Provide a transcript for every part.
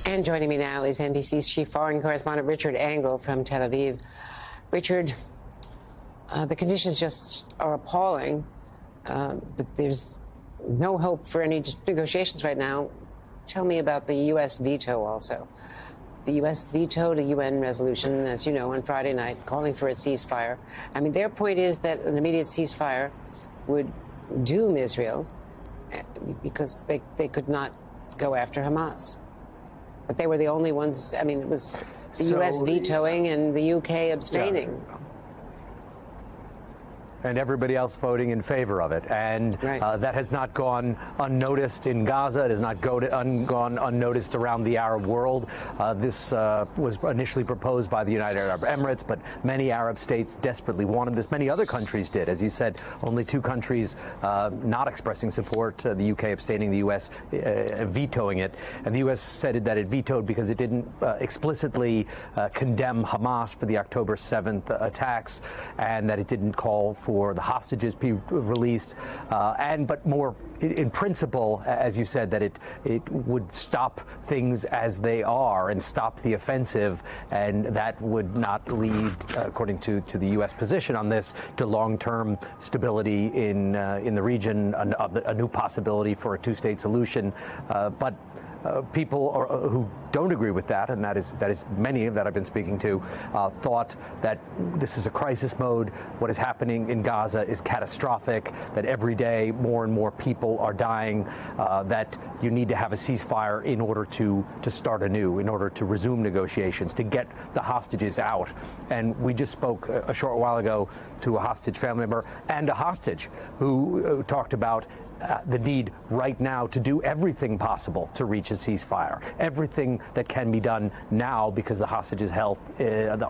And joining me now is NBC's chief foreign correspondent, Richard Engel from Tel Aviv. Richard, the conditions just are appalling, but there's no hope for any negotiations right now. Tell me about the U.S. veto also. The U.S. vetoed a UN resolution, as you know, on Friday night, calling for a ceasefire. I mean, their point is that an immediate ceasefire would doom Israel because they could not go after Hamas. But they were the only ones. I mean, it was the U.S. vetoing and the U.K. abstaining. Yeah. And everybody else voting in favor of it. And that has not gone unnoticed in Gaza. It has not gone unnoticed around the Arab world. This was initially proposed by the United Arab Emirates, but many Arab states desperately wanted this. Many other countries did. As you said, only two countries not expressing support, the UK abstaining, the US vetoing it. And the US said that it vetoed because it didn't explicitly condemn Hamas for the October 7th attacks, and that it didn't call for the hostages be released, but more in principle, as you said, that it would stop things as they are and stop the offensive, and that would not lead, according to the U.S. position on this, to long-term stability in the region, a new possibility for a two-state solution, but. People who don't agree with that, and that is many that I've been speaking to, thought that this is a crisis mode. What is happening in Gaza is catastrophic, that every day more and more people are dying, that you need to have a ceasefire in order to start anew, in order to resume negotiations, to get the hostages out. And we just spoke a short while ago to a hostage family member and a hostage who talked about the need right now to do everything possible to reach a ceasefire, everything that can be done now, because the hostages' health,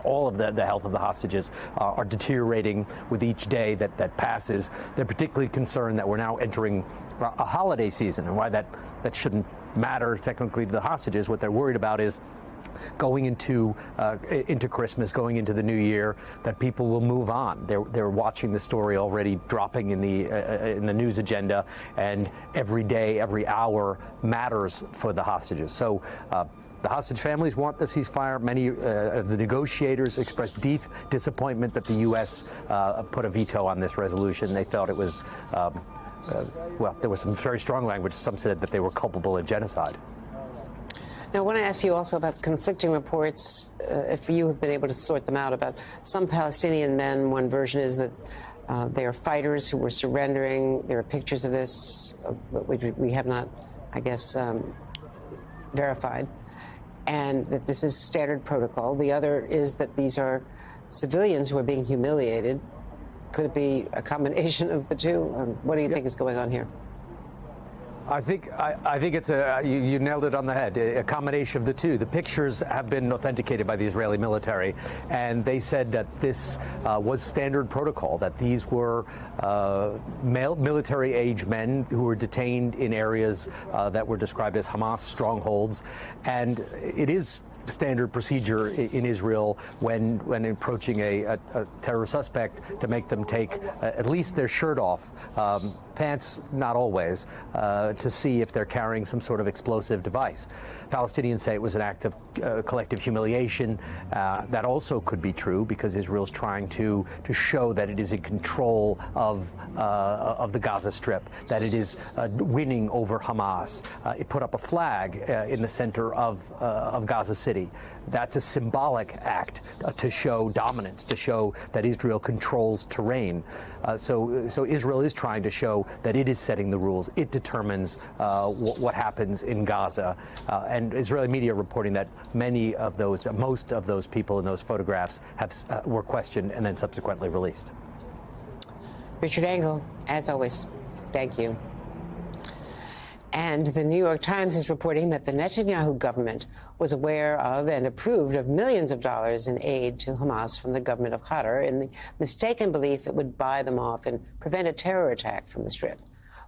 all of the health of the hostages are deteriorating with each day that passes. They're particularly concerned that we're now entering a holiday season, and why that shouldn't matter technically to the hostages. What they're worried about is going into Christmas, going into the new year, that people will move on. They're watching the story already dropping in the news agenda, and every day, every hour matters for the hostages. So the hostage families want the ceasefire. Many of the negotiators expressed deep disappointment that the U.S. Put a veto on this resolution. They felt it was, well, there was some very strong language. Some said that they were culpable of genocide. Now, I want to ask you also about conflicting reports, if you have been able to sort them out, about some Palestinian men. One version is that they are fighters who were surrendering. There are pictures of this, which we have not, I guess, verified, and that this is standard protocol. The other is that these are civilians who are being humiliated. Could it be a combination of the two? What do you think is going on here? I think it's you nailed it on the head, a combination of the two. The pictures have been authenticated by the Israeli military, and they said that this was standard protocol, that these were male military-age men who were detained in areas that were described as Hamas strongholds, and it is standard procedure in Israel when approaching a terrorist suspect to make them take at least their shirt off, pants not always, to see if they're carrying some sort of explosive device. Palestinians say it was an act of collective humiliation. That also could be true because Israel's trying to show that it is in control of the Gaza Strip, that it is winning over Hamas. It put up a flag in the center of Gaza City. That's a symbolic act to show dominance, to show that Israel controls terrain. So Israel is trying to show that it is setting the rules. It determines what happens in Gaza. And Israeli media reporting that most of those people in those photographs were questioned and then subsequently released. Richard Engel, as always, thank you. And the New York Times is reporting that the Netanyahu government was aware of and approved of millions of dollars in aid to Hamas from the government of Qatar in the mistaken belief it would buy them off and prevent a terror attack from the Strip.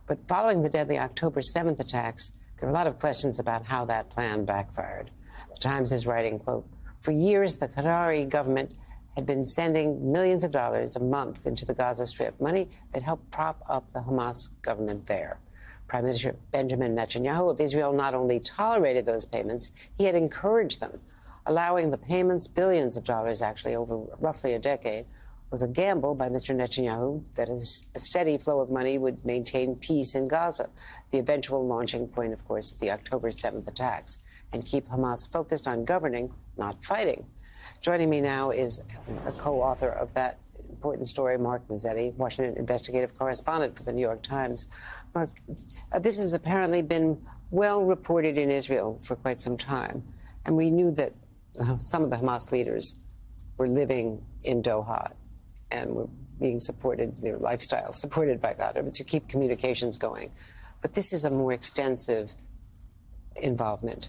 But following the deadly October 7th attacks, there are a lot of questions about how that plan backfired. The Times is writing, quote, "For years, the Qatari government had been sending millions of dollars a month into the Gaza Strip, money that helped prop up the Hamas government there. Prime Minister Benjamin Netanyahu of Israel not only tolerated those payments, he had encouraged them. Allowing the payments, billions of dollars actually over roughly a decade, was a gamble by Mr. Netanyahu that a steady flow of money would maintain peace in Gaza, the eventual launching point, of course, of the October 7th attacks, and keep Hamas focused on governing, not fighting. Joining me now is a co-author of that important story, Mark Mazzetti, Washington investigative correspondent for the New York Times. Mark, this has apparently been well reported in Israel for quite some time, and we knew that some of the Hamas leaders were living in Doha and were being supported, their lifestyle supported by Qatar, to keep communications going. But this is a more extensive involvement.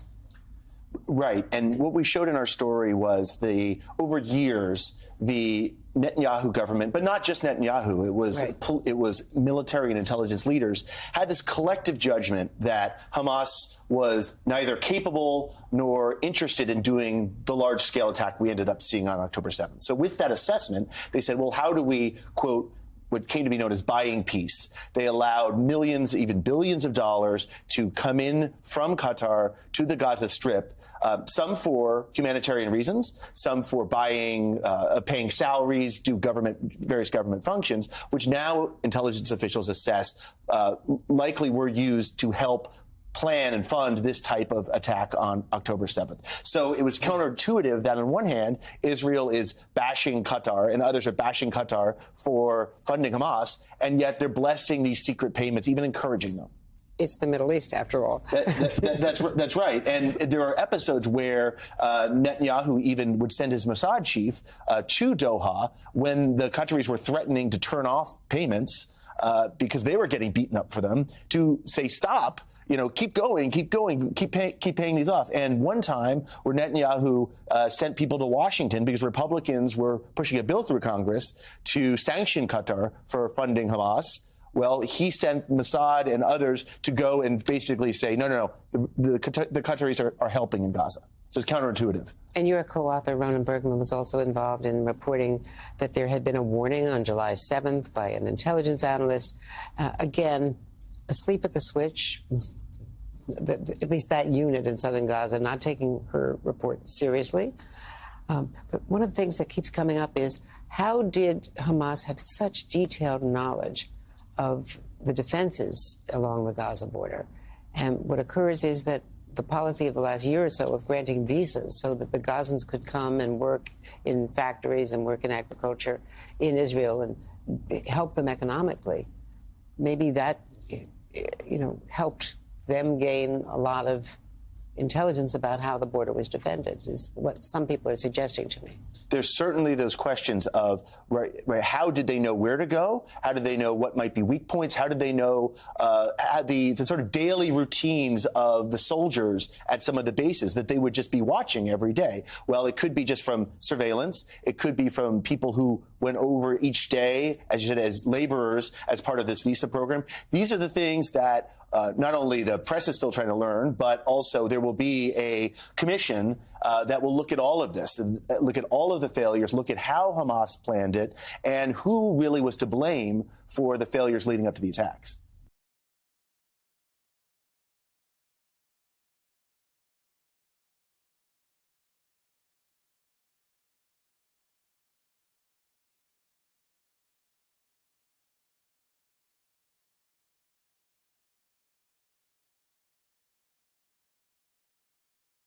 Right. And what we showed in our story was over years, the Netanyahu government, but not just Netanyahu, it was military and intelligence leaders, had this collective judgment that Hamas was neither capable nor interested in doing the large-scale attack we ended up seeing on October 7th. So with that assessment, they said, well, how do we, quote, what came to be known as buying peace? They allowed millions, even billions of dollars to come in from Qatar to the Gaza Strip, some for humanitarian reasons, some for paying salaries, do various government functions, which now intelligence officials assess likely were used to help plan and fund this type of attack on October 7th. So it was counterintuitive that on one hand, Israel is bashing Qatar and others are bashing Qatar for funding Hamas, and yet they're blessing these secret payments, even encouraging them. It's the Middle East, after all. That's right. And there are episodes where Netanyahu even would send his Mossad chief to Doha when the countries were threatening to turn off payments because they were getting beaten up for them, to say, stop. Keep going, keep paying these off. And one time where Netanyahu sent people to Washington because Republicans were pushing a bill through Congress to sanction Qatar for funding Hamas. Well, he sent Mossad and others to go and basically say, no, the countries are helping in Gaza. So it's counterintuitive. And your co-author, Ronen Bergman, was also involved in reporting that there had been a warning on July 7th by an intelligence analyst. Again, asleep at the switch, at least that unit in southern Gaza, not taking her report seriously. But one of the things that keeps coming up is, how did Hamas have such detailed knowledge of the defenses along the Gaza border? And what occurs is that the policy of the last year or so of granting visas so that the Gazans could come and work in factories and work in agriculture in Israel and help them economically, maybe that helped them gain a lot of intelligence about how the border was defended, is what some people are suggesting to me. There's certainly those questions of, how did they know where to go? How did they know what might be weak points? How did they know the sort of daily routines of the soldiers at some of the bases that they would just be watching every day? Well, it could be just from surveillance. It could be from people who went over each day, as you said, as laborers as part of this visa program. These are the things that not only the press is still trying to learn, but also there will be a commission that will look at all of this, and look at all of the failures, look at how Hamas planned it, and who really was to blame for the failures leading up to the attacks.